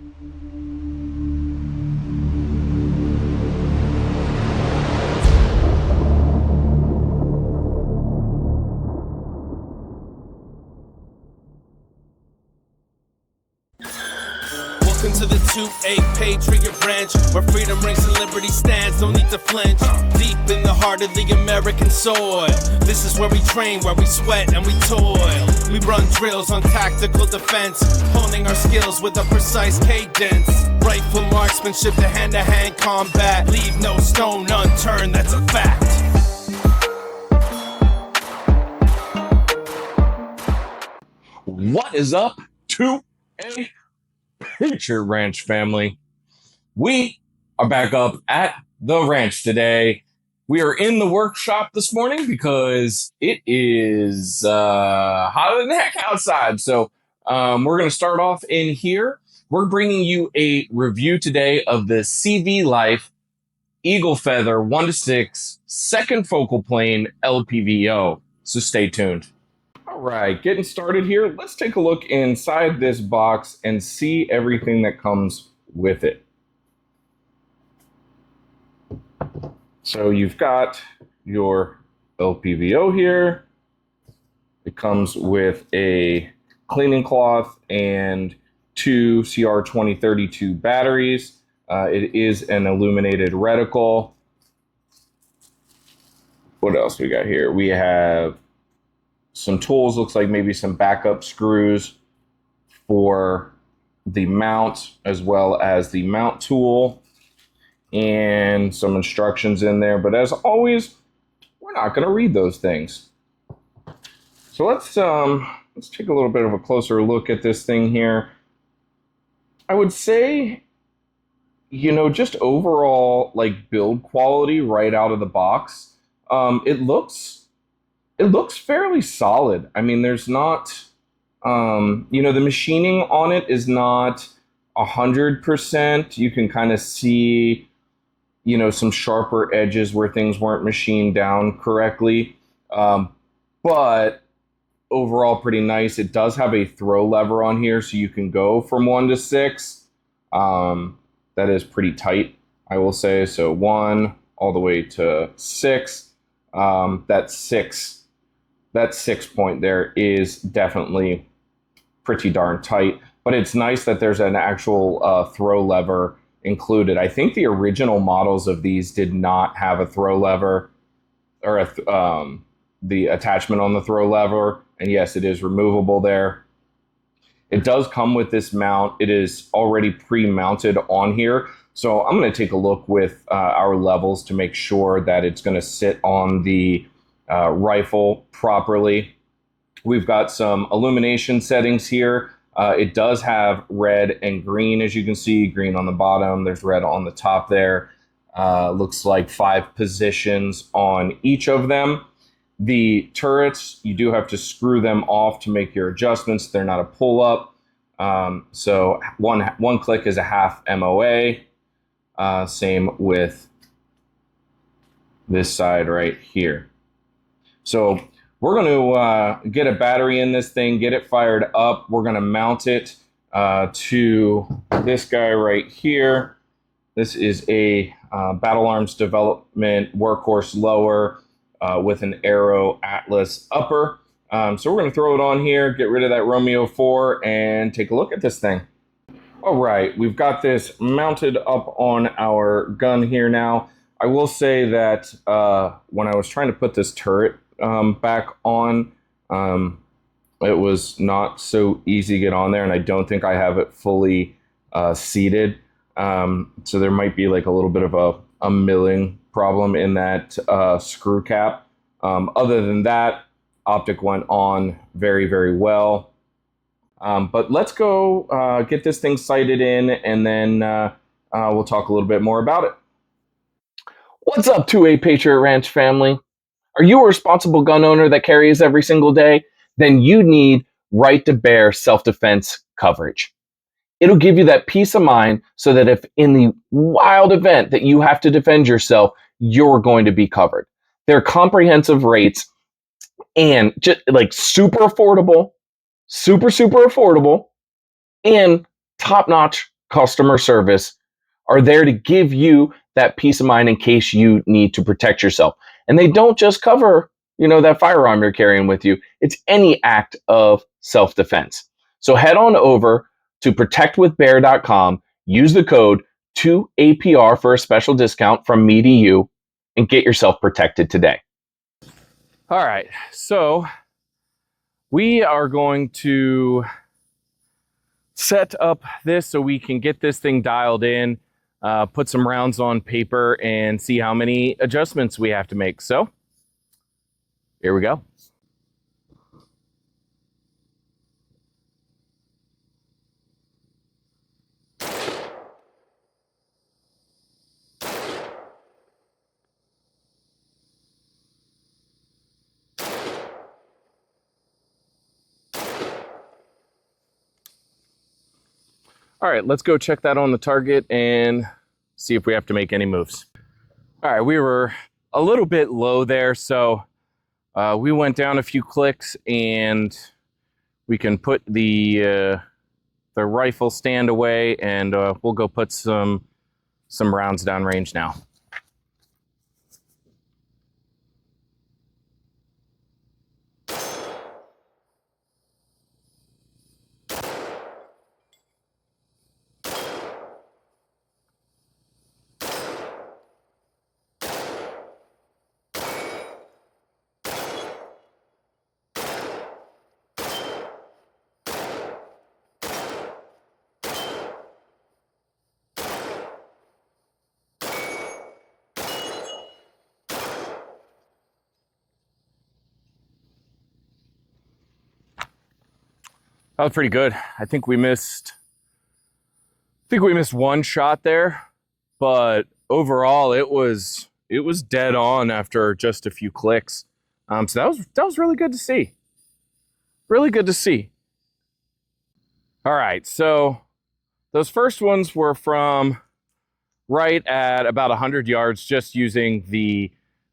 Welcome to the 2A Patriot Ranch, where freedom rings and liberty stands, don't need to flinch. Deep in the heart of the American soil, this is where we train, where we sweat and we toil. We run drills on tactical defense, honing our skills with a precise cadence. Rifle marksmanship to hand-to-hand combat, leave no stone unturned, that's a fact. What is up, 2A Patriot Ranch family? We are back up at the ranch today. We are in the workshop this morning because it is hotter than heck outside. So we're going to start off in here. We're bringing you a review today of the CVLife Eaglefeather 1:6 second focal plane LPVO. So stay tuned. All right, getting started here. Let's take a look inside this box and see everything that comes with it. So you've got your LPVO here. It comes with a cleaning cloth and two CR2032 batteries. It is an illuminated reticle. What else we got here? We have some tools, looks like maybe some backup screws for the mount, as well as the mount tool, and some instructions in there. But as always, we're not going to read those things. So let's take a little bit of a closer look at this thing here. I would say, you know, just overall like build quality right out of the box, it looks fairly solid. I mean, there's not, you know, the machining on it is not 100%. You can kind of see, you know, some sharper edges where things weren't machined down correctly. But overall, pretty nice. It does have a throw lever on here, so you can go from 1 to 6. That is pretty tight, I will say. So 1 all the way to 6. That 6 point there is definitely pretty darn tight, but it's nice that there's an actual throw lever included. I think the original models of these did not have a throw lever or the attachment on the throw lever, and yes, it is removable there. It does come with this mount. It is already pre-mounted on here, so I'm going to take a look with our levels to make sure that it's going to sit on the rifle properly. We've got some illumination settings here. It does have red and green, as you can see. Green on the bottom, there's red on the top there. Looks like 5 positions on each of them. The turrets, you do have to screw them off to make your adjustments. They're not a pull-up. So one click is a half MOA. Same with this side right here. So we're going to get a battery in this thing, get it fired up. We're going to mount it to this guy right here. This is a Battle Arms Development Workhorse lower with an Aero Atlas upper. So we're going to throw it on here, get rid of that Romeo 4, and take a look at this thing. All right, we've got this mounted up on our gun here now. I will say that when I was trying to put this turret back on, it was not so easy to get on there, and I don't think I have it fully seated. So there might be like a little bit of a milling problem in that screw cap. Other than that, optic went on very, very well. But let's go get this thing sighted in, and then we'll talk a little bit more about it. What's up, 2A Patriot Ranch family? Are you a responsible gun owner that carries every single day? Then you need right to bear self-defense coverage. It'll give you that peace of mind so that if in the wild event that you have to defend yourself, you're going to be covered. They're comprehensive rates and just like super affordable, super affordable, and top-notch customer service are there to give you that peace of mind in case you need to protect yourself. And they don't just cover, that firearm you're carrying with you. It's any act of self-defense. So head on over to protectwithbear.com, use the code 2APR for a special discount from me to you, and get yourself protected today. All right, so we are going to set up this so we can get this thing dialed in, put some rounds on paper, and see how many adjustments we have to make. So here we go. All right, let's go check that on the target and see if we have to make any moves. All right, we were a little bit low there, so we went down a few clicks, and we can put the rifle stand away, and we'll go put some rounds downrange now. That was pretty good. I think we missed one shot there, but overall it was dead on after just a few clicks. So that was really good to see. Really good to see. All right, so those first ones were from right at about 100 yards, just using the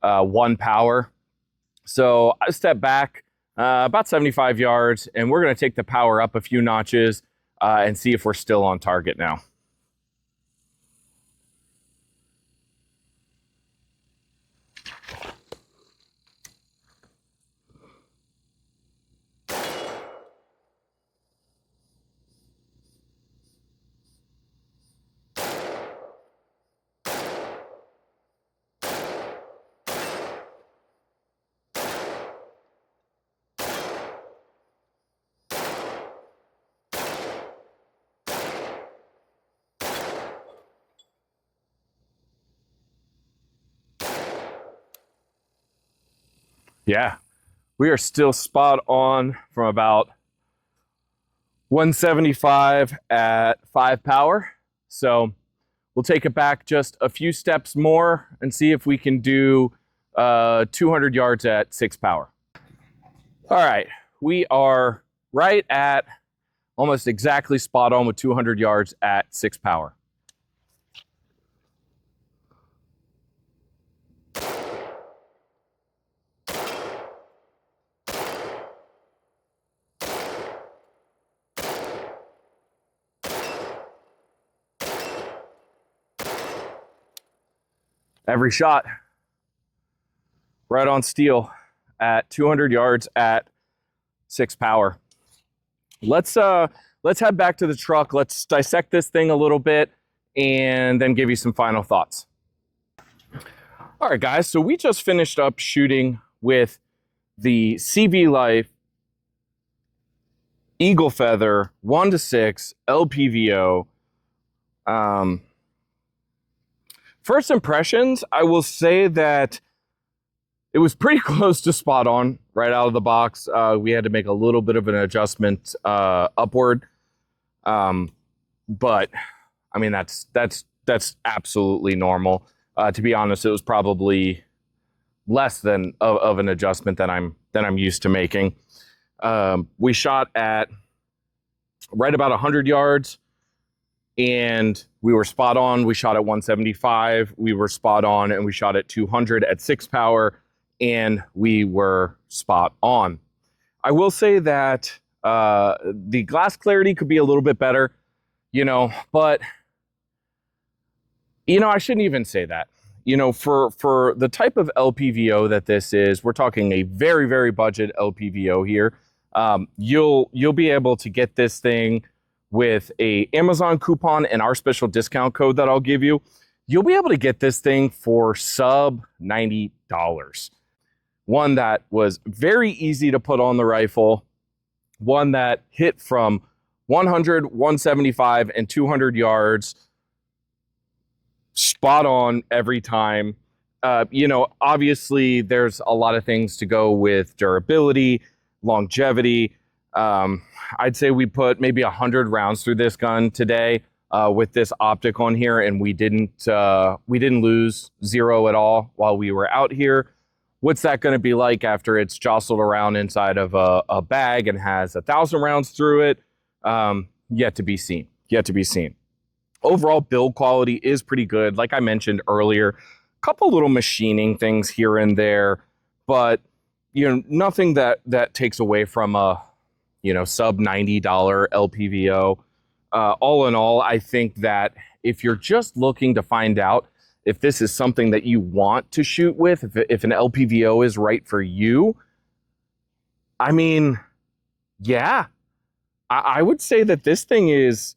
1 power. So I step back about 75 yards, and we're going to take the power up a few notches and see if we're still on target now. Yeah, we are still spot on from about 175 at 5 power. So we'll take it back just a few steps more and see if we can do 200 yards at 6 power. All right, we are right at almost exactly spot on with 200 yards at 6 power. Every shot right on steel at 200 yards at 6 power. Let's head back to the truck. Let's dissect this thing a little bit and then give you some final thoughts. All right, guys, so we just finished up shooting with the CVLife Eaglefeather 1-6 LPVO. First impressions, I will say that it was pretty close to spot on right out of the box. We had to make a little bit of an adjustment upward, but I mean that's absolutely normal. To be honest, it was probably less than of an adjustment than I'm used to making. We shot at right about 100 yards. And we were spot on. We shot at 175. We were spot on, and we shot at 200 at 6 power, and we were spot on. I will say that the glass clarity could be a little bit better. but I shouldn't even say that. For the type of LPVO that this is, we're talking a very, very budget LPVO here. You'll be able to get this thing with a Amazon coupon and our special discount code that I'll give you. You'll be able to get this thing for sub $90. One that was very easy to put on the rifle, one that hit from 100, 175, and 200 yards, spot on every time. Obviously there's a lot of things to go with durability, longevity. I'd say we put maybe 100 rounds through this gun today with this optic on here, and we didn't lose zero at all while we were out here. What's that going to be like after it's jostled around inside of a bag and has 1,000 rounds through it? Yet to be seen. Yet to be seen. Overall build quality is pretty good. Like I mentioned earlier, a couple little machining things here and there, but nothing that takes away from a sub $90 LPVO. All in all, I think that if you're just looking to find out if this is something that you want to shoot with, if an LPVO is right for you, I mean, yeah, I would say that this thing is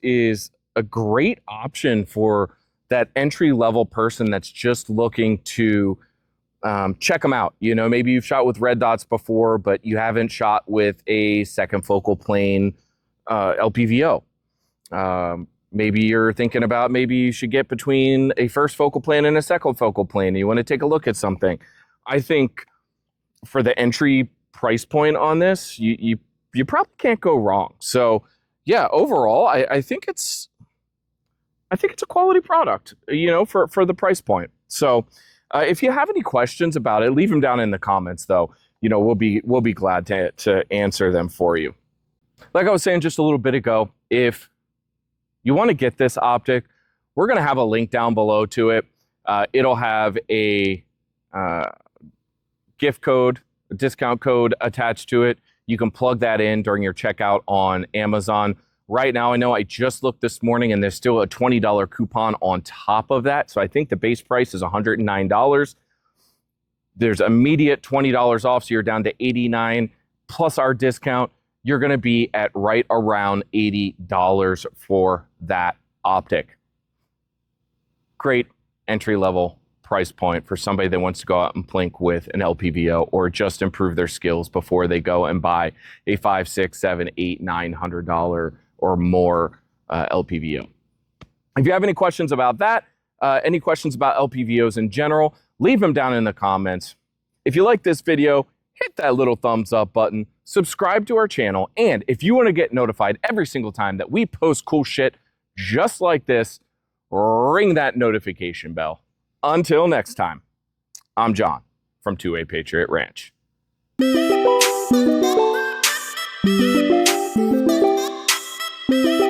a great option for that entry-level person that's just looking to check them out. Maybe you've shot with red dots before, but you haven't shot with a second focal plane LPVO. Maybe you're thinking about maybe you should get between a first focal plane and a second focal plane, and you want to take a look at something. I think for the entry price point on this, you probably can't go wrong. So yeah, overall, I think it's a quality product, for the price point. So if you have any questions about it, leave them down in the comments, though. We'll be glad to answer them for you. Like I was saying just a little bit ago, if you want to get this optic, we're going to have a link down below to it. It'll have a gift code, a discount code attached to it. You can plug that in during your checkout on Amazon. Right now, I know I just looked this morning and there's still a $20 coupon on top of that. So I think the base price is $109. There's immediate $20 off, so you're down to $89 plus our discount. You're going to be at right around $80 for that optic. Great entry-level price point for somebody that wants to go out and plink with an LPVO or just improve their skills before they go and buy a $500, $600, $700, $800, $900 or more LPVO. If you have any questions about that, any questions about LPVOs in general, leave them down in the comments. If you like this video, hit that little thumbs up button, subscribe to our channel, and if you want to get notified every single time that we post cool shit just like this, ring that notification bell. Until next time, I'm John from 2A Patriot Ranch.